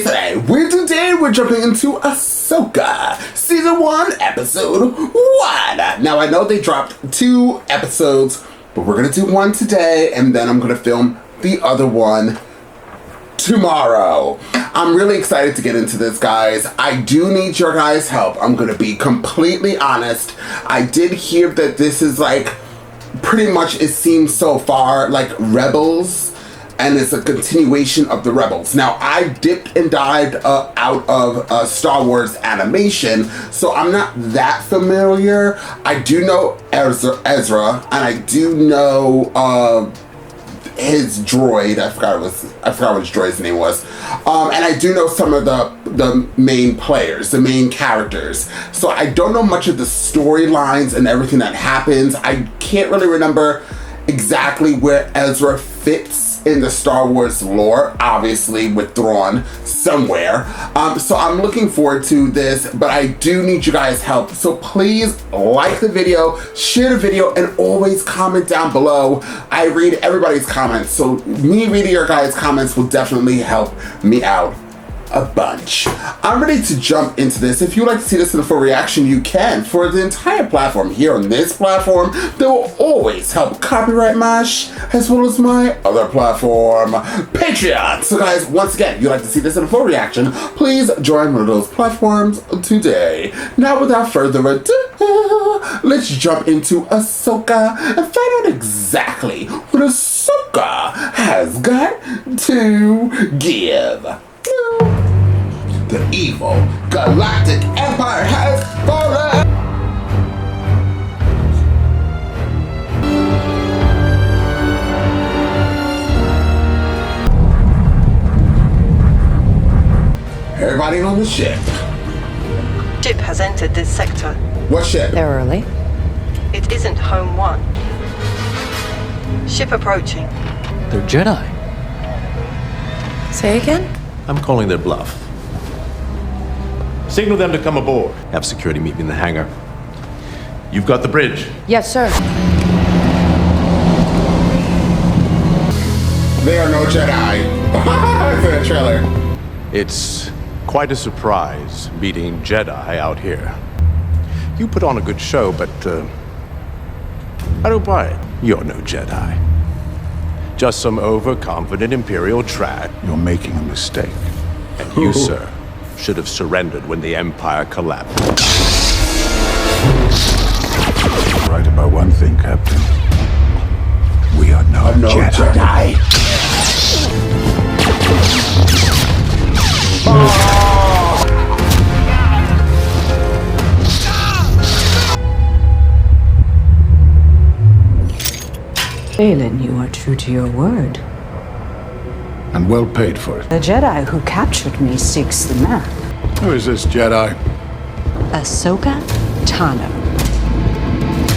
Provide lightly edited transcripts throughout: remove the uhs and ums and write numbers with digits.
today. We're jumping into Ahsoka, Season 1, Episode 1. Now, I know they dropped 2 episodes, but we're going to do one today, and then I'm going to film the other one tomorrow. I'm really excited to get into this, guys. I do need your guys' help. I'm going to be completely honest. I did hear that this is like, pretty much it seems so far like Rebels, and it's a continuation of the Rebels. Now, I dipped and dived out of Star Wars animation, so I'm not that familiar. I do know Ezra, and I do know his droid. I forgot what his droid's name was. And I do know some of the main players, the main characters. So I don't know much of the storylines and everything that happens. I can't really remember exactly where Ezra fits in the Star Wars lore, obviously with Thrawn somewhere. So I'm looking forward to this, but I do need you guys' help. So please like the video, share the video, and always comment down below. I read everybody's comments, so me reading your guys' comments will definitely help me out a bunch. I'm ready to jump into this. If you'd like to see this in a full reaction, you can. For the entire platform here on this platform, they will always help copyright Mash, as well as my other platform, Patreon. So guys, once again, if you'd like to see this in a full reaction, please join one of those platforms today. Now, without further ado, let's jump into Ahsoka and find out exactly what Ahsoka has got to give. The evil galactic empire has fallen! Everybody on the ship. Ship has entered this sector. What ship? They're early. It isn't Home 1. Ship approaching. They're Jedi. Say again? I'm calling their bluff. Signal them to come aboard. Have security meet me in the hangar. You've got the bridge. Yes, sir. They are no Jedi. It's in a trailer. It's quite a surprise meeting Jedi out here. You put on a good show, but I don't buy it. You're no Jedi. Just some overconfident Imperial trash. You're making a mistake. And you, sir, should have surrendered when the Empire collapsed. Right about one thing, Captain. We are no Jedi. Balin, you are true to your word. And well paid for it. The Jedi who captured me seeks the map. Who is this Jedi? Ahsoka Tano.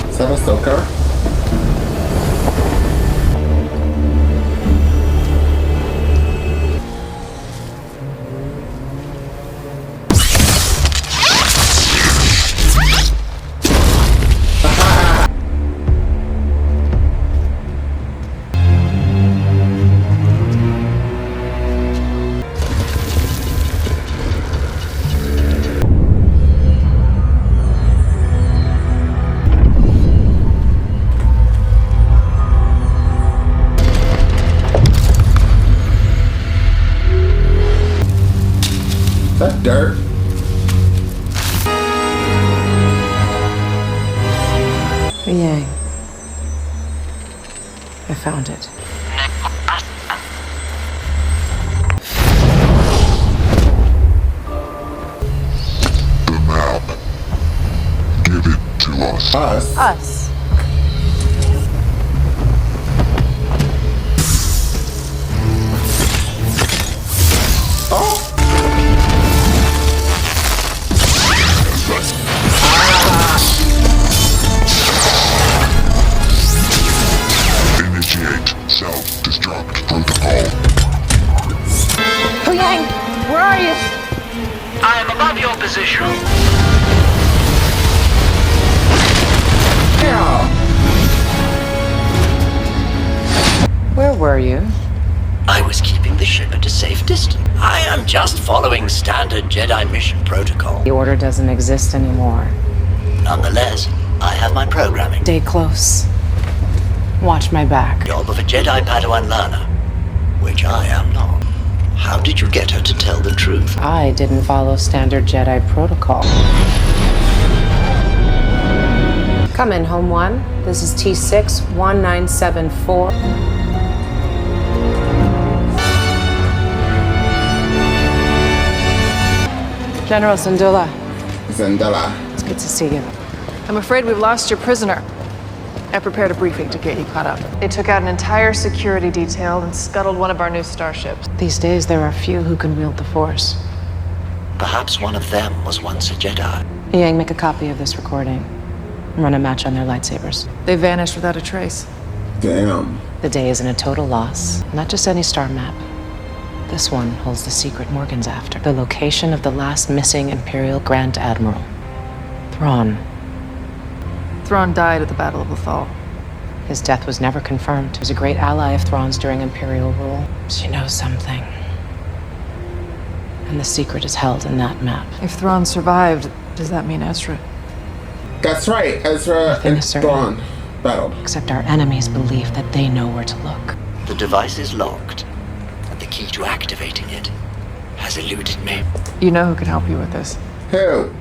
Is that Ahsoka? Is that dirt? Yang. I found it. The map. Give it to us. Us. Oh! Initiate self-destruct protocol. Yang, where are you? I am above your position. Where were you? I was keeping the ship at a safe distance. I am just following standard Jedi mission protocol. The Order doesn't exist anymore. Nonetheless, I have my programming. Stay close. Watch my back. Job of a Jedi Padawan learner, which I am not. How did you get her to tell the truth? I didn't follow standard Jedi protocol. Come in, Home 1. This is T6-1974. General Syndulla, Zendala. it's good to see you. I'm afraid we've lost your prisoner. I prepared a briefing to get you caught up. They took out an entire security detail and scuttled one of our new starships. These days, there are few who can wield the Force. Perhaps one of them was once a Jedi. Yang, make a copy of this recording. Run a match on their lightsabers. They vanished without a trace. Damn. The day isn't a total loss. Not just any star map. This one holds the secret Morgan's after. The location of the last missing Imperial Grand Admiral. Thrawn. Thrawn died at the Battle of Lothal. His death was never confirmed. He was a great ally of Thrawn's during Imperial rule. She knows something. And the secret is held in that map. If Thrawn survived, does that mean Ezra? That's right. Ezra Nothing and is certain. Thrawn battled. Except our enemies believe that they know where to look. The device is locked, and the key to activating it has eluded me. You know who can help you with this. Who?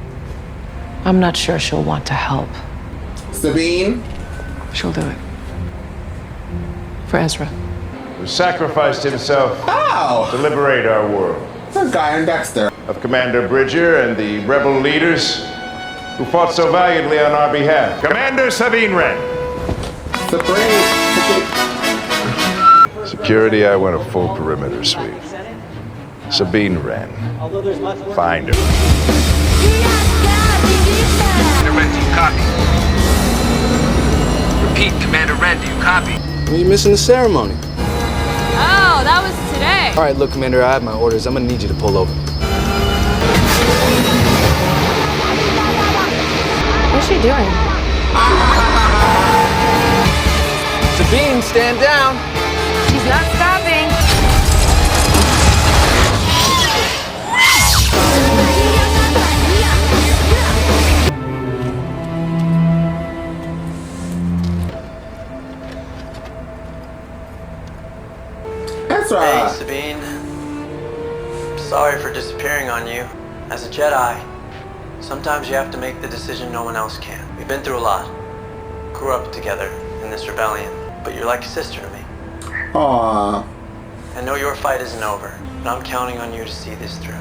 I'm not sure she'll want to help. Sabine? She'll do it. For Ezra. Who sacrificed himself Oh! to liberate our world. The guy in Dexter. Of Commander Bridger and the rebel leaders who fought so valiantly on our behalf. Commander Sabine Wren. Sabine. Security, I want a full perimeter sweep. Sabine Wren. Find her. Commander Wren, do you copy? Repeat, Commander Wren, do you copy? Well, you're missing the ceremony. Oh, that was today. All right, look, Commander, I have my orders. I'm gonna need you to pull over. What's she doing? Sabine, stand down. She's not stopping. Ezra. Hey, Sabine. Sorry for disappearing on you. As a Jedi, sometimes you have to make the decision no one else can. We've been through a lot. Grew up together in this rebellion, but you're like a sister to me. Aww. I know your fight isn't over, but I'm counting on you to see this through.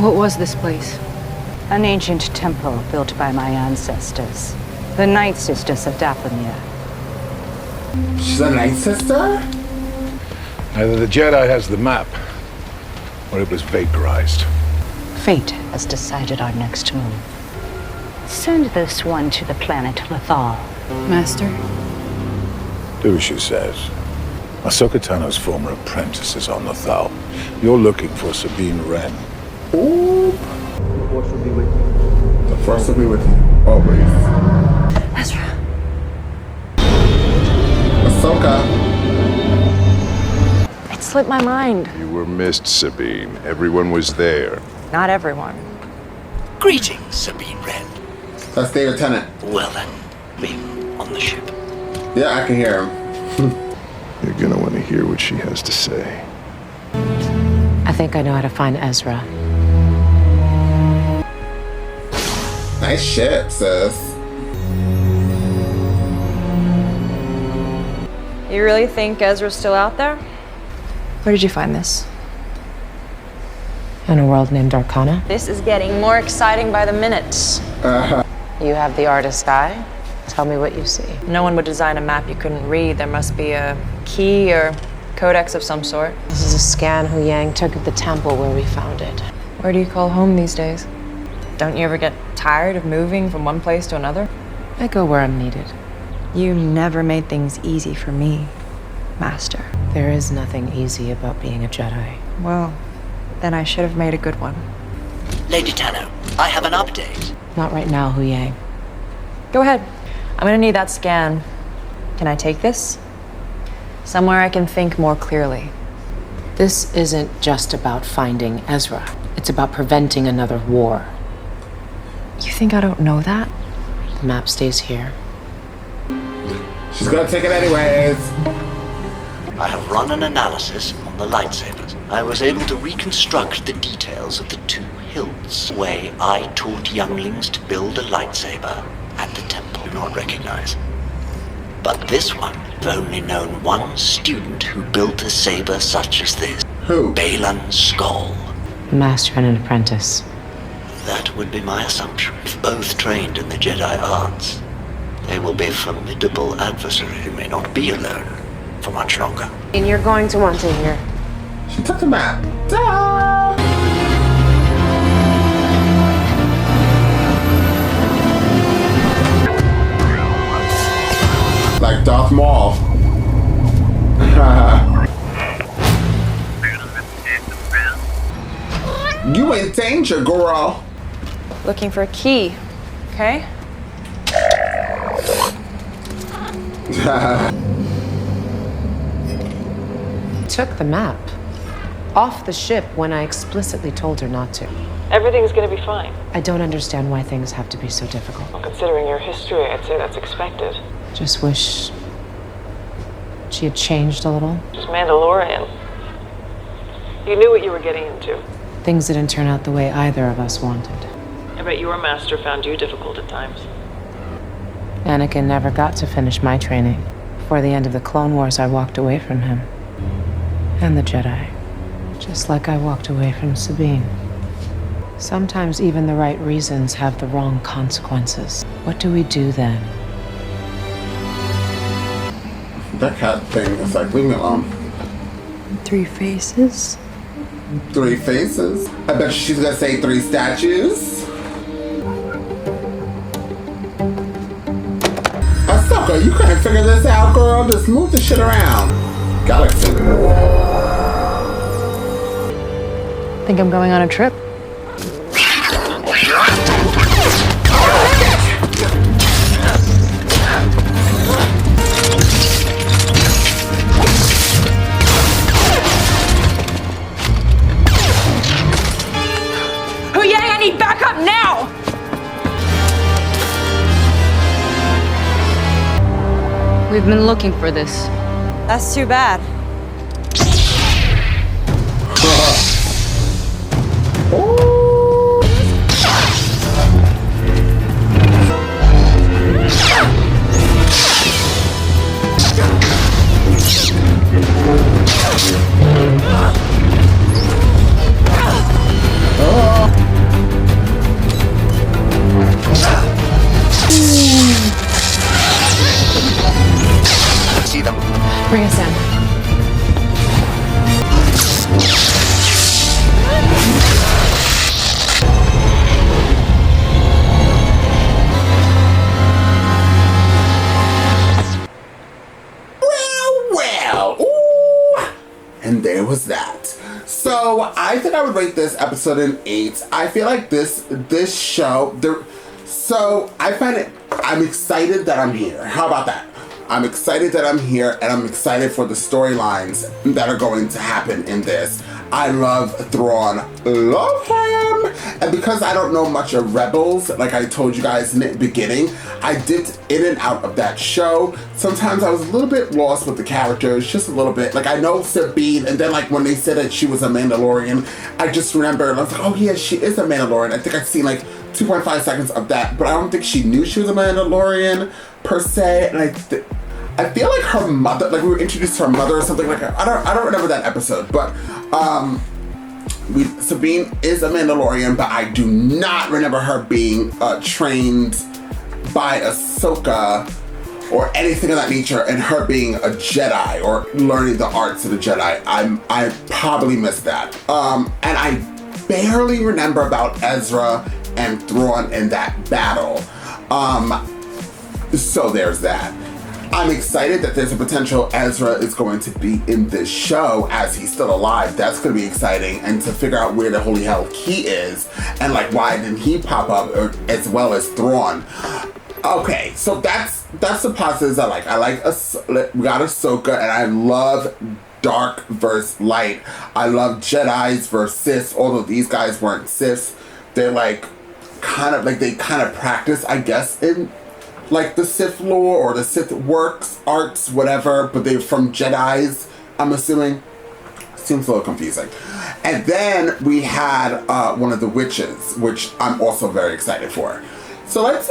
What was this place? An ancient temple built by my ancestors, the Night Sisters of Dathomir. She's a Night Sister? Either the Jedi has the map, or it was vaporized. Fate has decided our next move. Send this one to the planet Lothal. Master? Do as she says. Ahsoka Tano's former apprentice is on Lothal. You're looking for Sabine Wren. Ooh. The Force will be with you. The Force will be with you. Always. Ezra. Ahsoka. It slipped my mind. You were missed, Sabine. Everyone was there. Not everyone. Greetings, Sabine Wren. That's the lieutenant. Well then, me on the ship. Yeah, I can hear him. You're gonna want to hear what she has to say. I think I know how to find Ezra. Nice shit, sis. You really think Ezra's still out there? Where did you find this? In a world named Arcana. This is getting more exciting by the minute. You have the artist's eye. Tell me what you see. No one would design a map you couldn't read. There must be a key or codex of some sort. This is a scan Hu Yang took of the temple where we found it. Where do you call home these days? Don't you ever get tired of moving from one place to another? I go where I'm needed. You never made things easy for me, Master. There is nothing easy about being a Jedi. Well, then I should have made a good one. Lady Tano, I have an update. Not right now, Hu Yang. Go ahead. I'm gonna need that scan. Can I take this? Somewhere I can think more clearly. This isn't just about finding Ezra. It's about preventing another war. You think I don't know that? The map stays here. She's gonna take it anyways. I have run an analysis on the lightsabers. I was able to reconstruct the details of the two hilts. The way I taught younglings to build a lightsaber at the temple. Do not recognize. But this one, I've only known one student who built a saber such as this. Who? Baylan Skoll. A master and an apprentice. That would be my assumption. If both trained in the Jedi arts, they will be formidable adversaries who may not be alone for much longer. And you're going to want to hear. She took the map. Duh! Like Darth Maul. You in danger, girl. Looking for a key, okay? Took the map. Off the ship when I explicitly told her not to. Everything's gonna be fine. I don't understand why things have to be so difficult. Well, considering your history, I'd say that's expected. Just wish she had changed a little. Just Mandalorian. You knew what you were getting into. Things didn't turn out the way either of us wanted. I bet your master found you difficult at times. Anakin never got to finish my training. Before the end of the Clone Wars, I walked away from him. And the Jedi. Just like I walked away from Sabine. Sometimes even the right reasons have the wrong consequences. What do we do then? That cat thing is like, leave me alone. 3 faces? 3 faces? I bet she's gonna say 3 statues. Ahsoka, you couldn't figure this out, girl. Just move the shit around. Galaxy. Think I'm going on a trip? I need backup now! We've been looking for this. That's too bad. See them. Bring us in. Well, ooh. And there was that. So I think I would rate this episode an 8. I feel like this show, so I find it, I'm excited that I'm here. How about that? I'm excited that I'm here, and I'm excited for the storylines that are going to happen in this. I love Thrawn, love him! And because I don't know much of Rebels, like I told you guys in the beginning, I dipped in and out of that show. Sometimes I was a little bit lost with the characters, just a little bit. Like I know Sabine, and then like when they said that she was a Mandalorian, I just remember, and I was like, oh yeah, she is a Mandalorian. I think I've seen like 2.5 seconds of that, but I don't think she knew she was a Mandalorian per se, and I feel like her mother, like we were introduced to her mother or something like that. I don't remember that episode, but Sabine is a Mandalorian, but I do not remember her being trained by Ahsoka or anything of that nature, and her being a Jedi or learning the arts of the Jedi. I probably missed that. And I barely remember about Ezra and Thrawn in that battle. So there's that. I'm excited that there's a potential Ezra is going to be in this show as he's still alive. That's going to be exciting. And to figure out where the holy hell he is and like why didn't he pop up, as well as Thrawn. Okay, so that's the positives I like. We got Ahsoka, and I love dark versus light. I love Jedis versus Siths, although these guys weren't Siths. They're like kind of practice, I guess, in like the Sith lore or the Sith arts, whatever, but they're from Jedis, I'm assuming. Seems a little confusing. And then we had one of the witches, which I'm also very excited for. So let's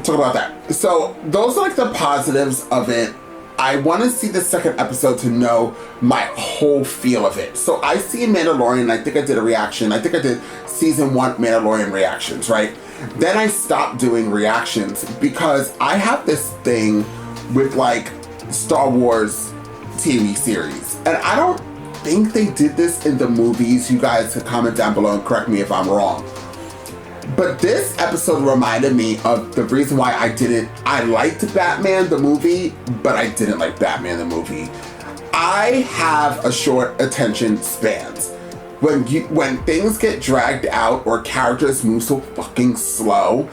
talk about that. So those are like the positives of it. I want to see the second episode to know my whole feel of it. So I see Mandalorian, I think I did a reaction. I think I did season 1 Mandalorian reactions, right? Then I stopped doing reactions because I have this thing with like Star Wars TV series. And I don't think they did this in the movies. You guys can comment down below and correct me if I'm wrong. But this episode reminded me of the reason why I liked Batman the movie, but I didn't like Batman the movie. I have a short attention spans. When things get dragged out or characters move so fucking slow,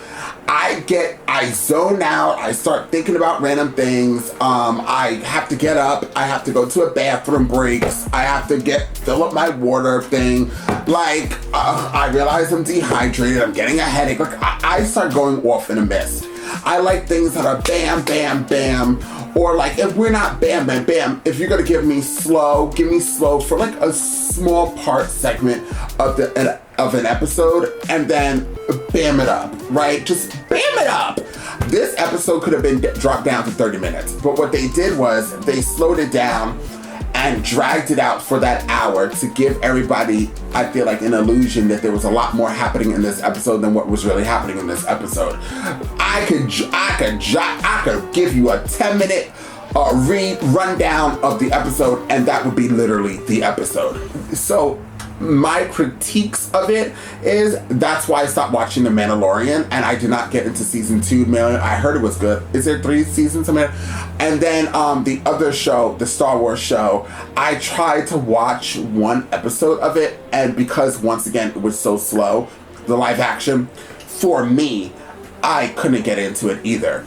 I zone out, I start thinking about random things. I have to get up, I have to go to a bathroom breaks, I have to fill up my water thing. Like, I realize I'm dehydrated, I'm getting a headache. Like, I start going off in a mist. I like things that are bam, bam, bam. Or like, if we're not bam, bam, bam, if you're gonna give me slow for like a small part segment of an episode, and then bam it up, right? Just bam it up. This episode could have been dropped down to 30 minutes, but what they did was they slowed it down and dragged it out for that hour to give everybody, I feel like, an illusion that there was a lot more happening in this episode than what was really happening in this episode. I could give you a 10-minute rundown of the episode, and that would be literally the episode. So my critiques of it is that's why I stopped watching The Mandalorian, and I did not get into season 2. I heard it was good. Is there 3 seasons of Mandalorian? And then the other show, the Star Wars show, I tried to watch 1 episode of it, and because once again it was so slow, the live action, for me, I couldn't get into it either.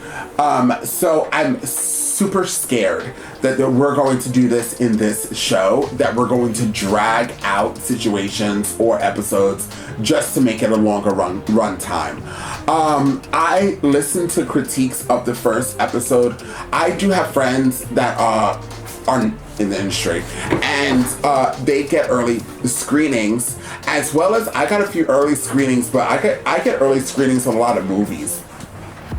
So I'm super scared that we're going to do this in this show, that we're going to drag out situations or episodes just to make it a longer run time. I listened to critiques of the first episode. I do have friends that are in the industry, and they get early screenings, as well as I got a few early screenings, but I get early screenings on a lot of movies.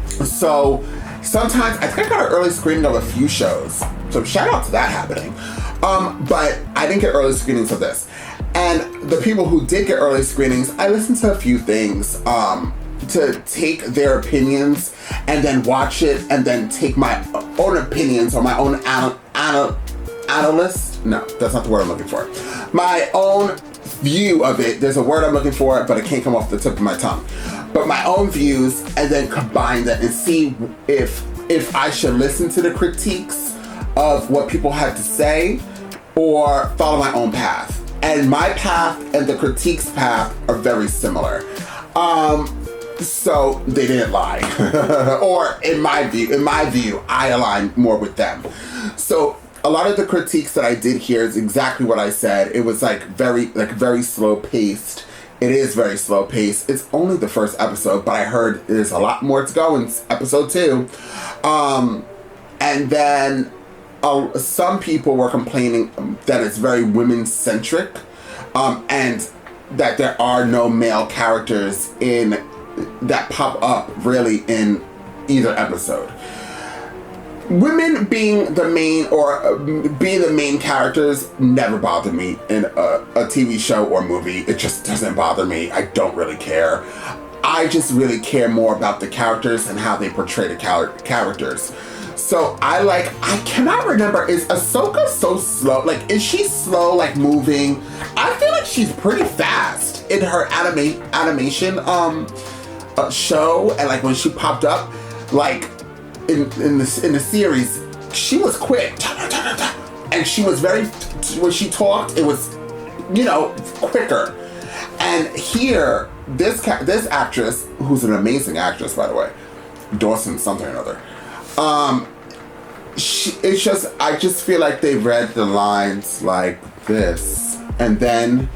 So sometimes I think I got an early screening of a few shows, so shout out to that happening. But I didn't get early screenings of this, and the people who did get early screenings, I listened to a few things to take their opinions and then watch it and then take my own opinions or my own analyst. No, that's not the word I'm looking for. My own view of it. There's a word I'm looking for, but it can't come off the tip of my tongue. But my own views, and then combine that and see if I should listen to the critiques of what people had to say or follow my own path. And my path and the critiques path are very similar. So they didn't lie. Or in my view, I align more with them. So a lot of the critiques that I did here is exactly what I said. It was very slow paced. It is very slow paced. It's only the first episode, but I heard there's a lot more to go in episode 2. And then some people were complaining that it's very women-centric, and that there are no male characters that pop up really in either episode. Women being the main characters never bothered me in a TV show or movie. It just doesn't bother me. I don't really care. I just really care more about the characters and how they portray the characters. So I cannot remember, is Ahsoka so slow? Like, is she slow, like, moving? I feel like she's pretty fast in her animation show, and like when she popped up, like in the series, she was quick, and she was when she talked, it was, quicker. And here, this actress, who's an amazing actress, by the way, Dawson something or another. It's just, I just feel like they read the lines like this, and then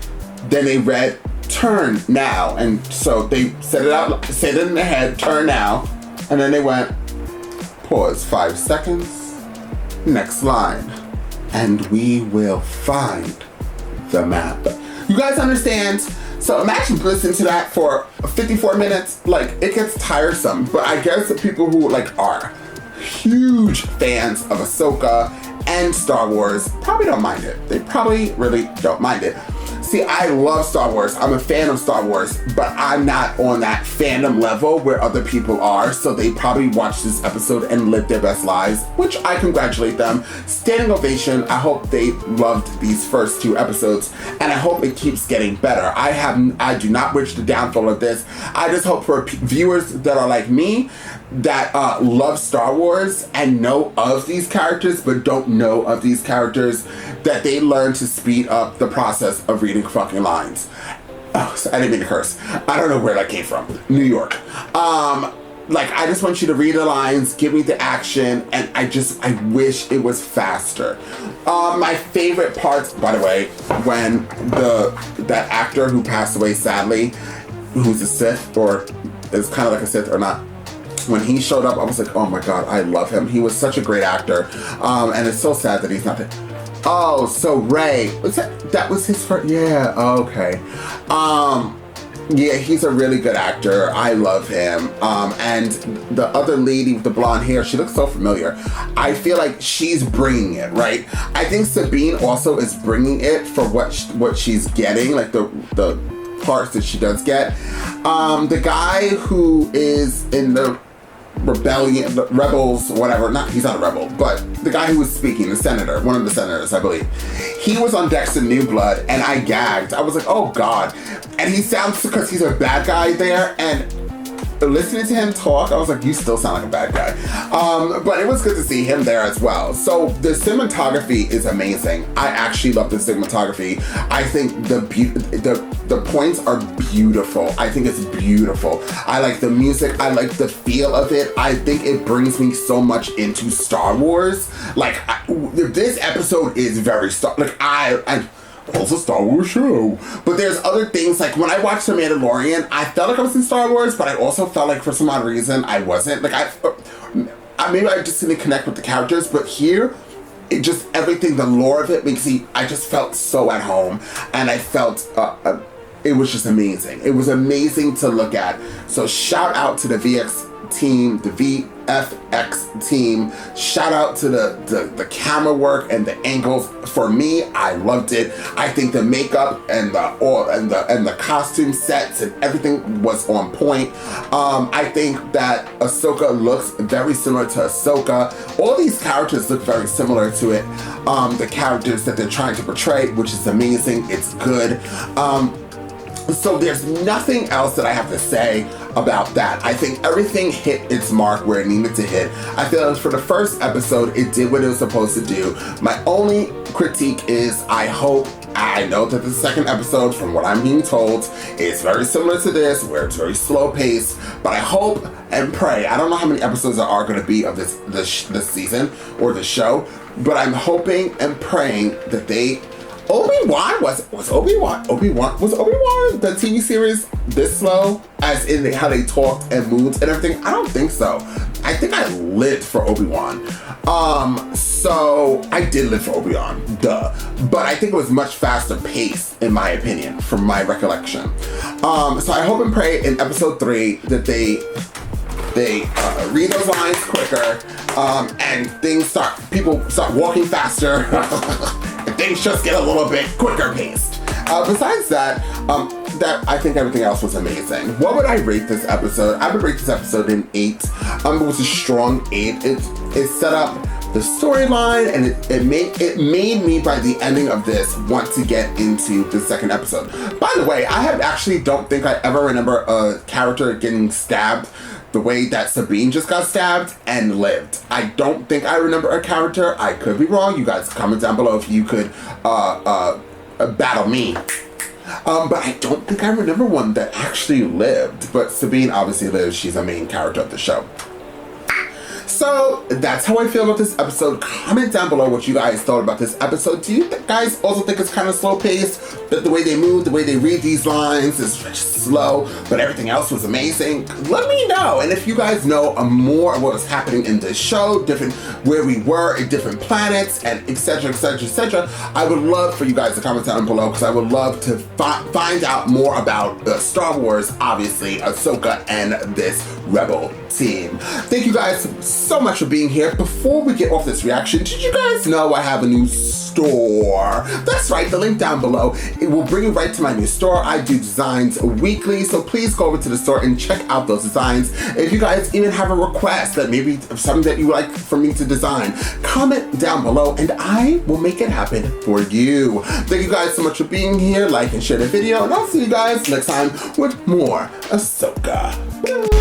they read turn now, and so they said it in their head, turn now, and then they went pause 5 seconds, next line, and we will find the map. You guys understand? So imagine listening to that for 54 minutes. Like, it gets tiresome, but I guess the people who like are huge fans of Ahsoka and Star Wars probably don't mind it. They probably really don't mind it. See, I love Star Wars. I'm a fan of Star Wars, but I'm not on that fandom level where other people are, so they probably watched this episode and lived their best lives, which I congratulate them. Standing ovation. I hope they loved these first 2 episodes, and I hope it keeps getting better. I do not wish the downfall of this. I just hope for viewers that are like me, that love Star Wars and know of these characters but don't know of these characters, that they learn to speed up the process of reading fucking lines. Oh, so I didn't mean to curse. I don't know where that came from. New York. Like, I just want you to read the lines, give me the action, and I wish it was faster. My favorite parts, by the way, when that actor who passed away sadly, who's a Sith, or is kind of like a Sith or not, when he showed up, I was like, oh my god, I love him. He was such a great actor. And it's so sad that he's not there. Oh, so Ray. That was his first? Yeah, okay. Yeah, he's a really good actor. I love him. And the other lady with the blonde hair, she looks so familiar. I feel like she's bringing it, right? I think Sabine also is bringing it for what she's getting, like the parts that she does get. The guy who is in the rebellion, the rebels, whatever, he's not a rebel, but the guy who was speaking, the senator, one of the senators, I believe, he was on Dexter New Blood, and I gagged. I was like, oh god. And he sounds, because he's a bad guy there, and listening to him talk, I was like, you still sound like a bad guy. But it was good to see him there as well. So the cinematography is amazing. I actually love the cinematography. I think the points are beautiful. I think it's beautiful. I like the music. I like the feel of it. I think it brings me so much into Star Wars. Like, this episode is very it's a Star Wars show. But there's other things, like when I watched The Mandalorian, I felt like I was in Star Wars, but I also felt like for some odd reason I wasn't. Like, maybe I just didn't connect with the characters, but here, it just, everything, the lore of it makes me, I just felt so at home, and I felt, it was just amazing. It was amazing to look at. So shout out to the VX team, the VFX team. Shout out to the camera work and the angles. For me, I loved it. I think the makeup and the costume sets and everything was on point. I think that Ahsoka looks very similar to Ahsoka. All these characters look very similar to it. The characters that they're trying to portray, which is amazing. It's good. So there's nothing else that I have to say about that. I think everything hit its mark where it needed to hit. I feel like for the first episode, it did what it was supposed to do. My only critique is I know that the second episode, from what I'm being told, is very similar to this, where it's very slow paced, but I hope and pray, I don't know how many episodes there are going to be of this season or the show, but I'm hoping and praying that Obi-Wan was Obi-Wan the TV series this slow, as in how they talked and moved and everything? I don't think so. I think I lived for Obi-Wan. So I did live for Obi-Wan, duh. But I think it was much faster paced, in my opinion, from my recollection. So I hope and pray in episode 3 that they read those lines quicker, and people start walking faster. Things just get a little bit quicker paced. Besides that, I think everything else was amazing. What would I rate this episode? I would rate this episode an 8. It was a strong 8. It set up the storyline, and it made me, by the ending of this, want to get into the second episode. By the way, I don't think I ever remember a character getting stabbed the way that Sabine just got stabbed and lived. I don't think I remember a character. I could be wrong. You guys comment down below if you could battle me. But I don't think I remember one that actually lived. But Sabine obviously lives. She's a main character of the show. So that's how I feel about this episode. Comment down below what you guys thought about this episode. Do you guys also think it's kind of slow paced? That the way they move, the way they read these lines is just slow, but everything else was amazing? Let me know. And if you guys know more of what was happening in this show, where we were in different planets, and etc., etc., etc., I would love for you guys to comment down below, because I would love to find out more about Star Wars, obviously, Ahsoka, and this Rebel team. Thank you guys so much for being here. Before we get off this reaction, did you guys know I have a new store? That's right, the link down below. It will bring you right to my new store. I do designs weekly, so please go over to the store and check out those designs. If you guys even have a request that maybe something that you like for me to design, comment down below and I will make it happen for you. Thank you guys so much for being here. Like and share the video, and I'll see you guys next time with more Ahsoka.